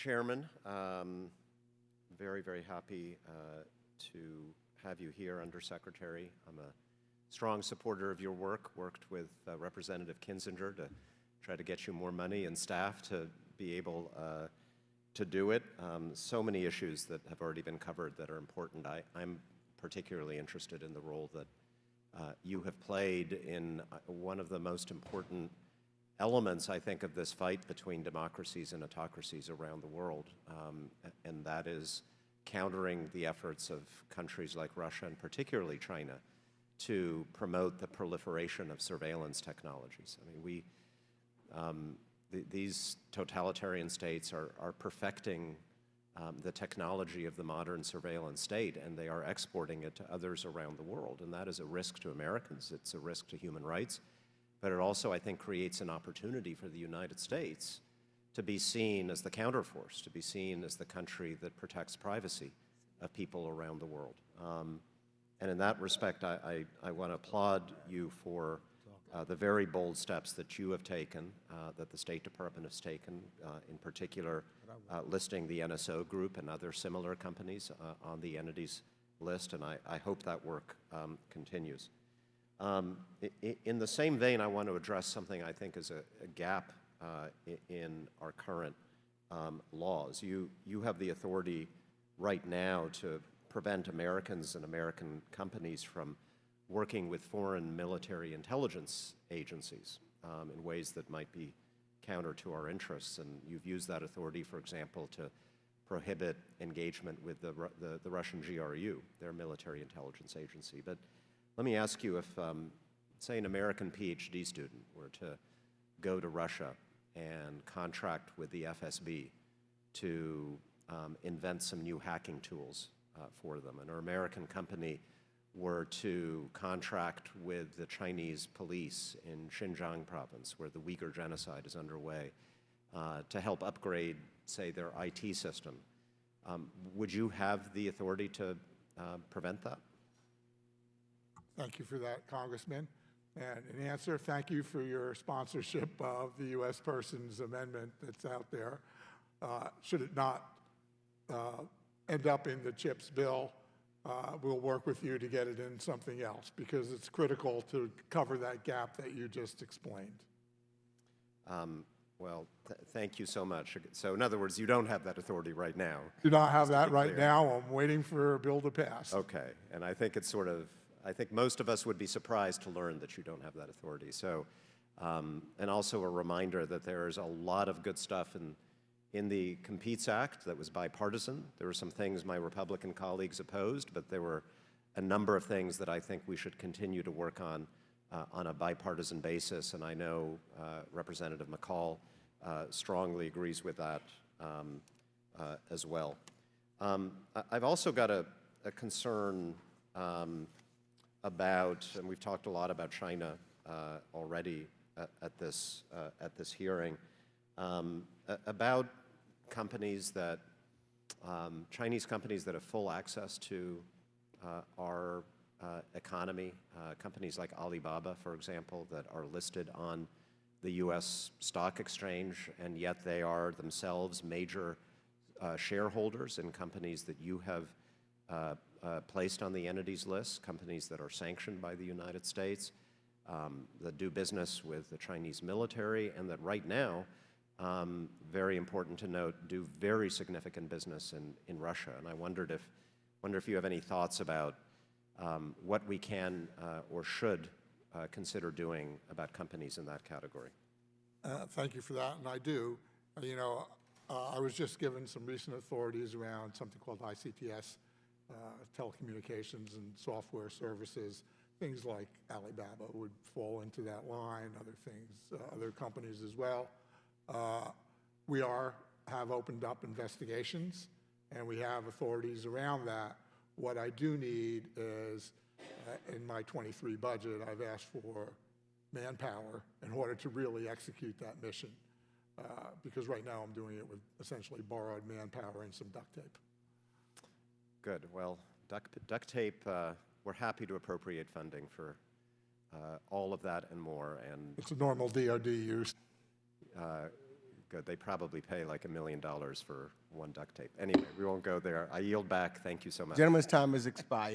Chairman, very, very happy to have you here, Undersecretary. I'm a strong supporter of your work, worked with Representative Kinzinger to try to get you more money and staff to be able to do it. So many issues that have already been covered that are important. I'm particularly interested in the role that you have played in one of the most important elements, I think, of this fight between democracies and autocracies around the world, and that is countering the efforts of countries like Russia and particularly China to promote the proliferation of surveillance technologies. I mean, these totalitarian states are perfecting the technology of the modern surveillance state, and they are exporting it to others around the world, and that is a risk to Americans. It's a risk to human rights. But it also, I think, creates an opportunity for the United States to be seen as the counterforce, to be seen as the country that protects privacy of people around the world. And in that respect, I want to applaud you for the very bold steps that you have taken, that the State Department has taken, in particular listing the NSO Group and other similar companies on the entities list, and I hope that work continues. In the same vein, I want to address something I think is a gap in our current laws. You have the authority right now to prevent Americans and American companies from working with foreign military intelligence agencies in ways that might be counter to our interests. And you've used that authority, for example, to prohibit engagement with the Russian GRU, their military intelligence agency. But let me ask you if, say, an American PhD student were to go to Russia and contract with the FSB to invent some new hacking tools for them, and an American company were to contract with the Chinese police in Xinjiang province, where the Uyghur genocide is underway, to help upgrade, say, their IT system, would you have the authority to prevent that? Thank you for that, Congressman. And in answer, thank you for your sponsorship of the U.S. Persons Amendment that's out there. Should it not end up in the CHIPS bill, we'll work with you to get it in something else, because it's critical to cover that gap that you just explained. Well, thank you so much. So in other words, you don't have that authority right now. Do not have that right now. I'm waiting for a bill to pass. Okay, and I think it's sort of, I think most of us would be surprised to learn that you don't have that authority. So, and also a reminder that there's a lot of good stuff in the Competes Act that was bipartisan. There were some things my Republican colleagues opposed, but there were a number of things that I think we should continue to work on a bipartisan basis, and I know Representative McCall strongly agrees with that as well. I've also got a concern about, and we've talked a lot about China already at this hearing, about companies that, Chinese companies that have full access to our economy, companies like Alibaba, for example, that are listed on the U.S. stock exchange, and yet they are themselves major shareholders in companies that you have placed on the entities list, companies that are sanctioned by the United States, that do business with the Chinese military, and that right now, very important to note, do very significant business in Russia. And I wonder if you have any thoughts about what we can or should consider doing about companies in that category. Thank you for that, and I do. You know, I was just given some recent authorities around something called ICTS, telecommunications and software services. Things like Alibaba would fall into that line, other things, other companies as well. We have opened up investigations, and we have authorities around that. What I do need is, in my 23 budget, I've asked for manpower in order to really execute that mission, because right now I'm doing it with essentially borrowed manpower and some duct tape. Good. Well, duct tape, we're happy to appropriate funding for all of that and more. And it's a normal DoD use. good. They probably pay like $1 million for one duct tape. Anyway, we won't go there. I yield back. Thank you so much. Gentleman's time has expired.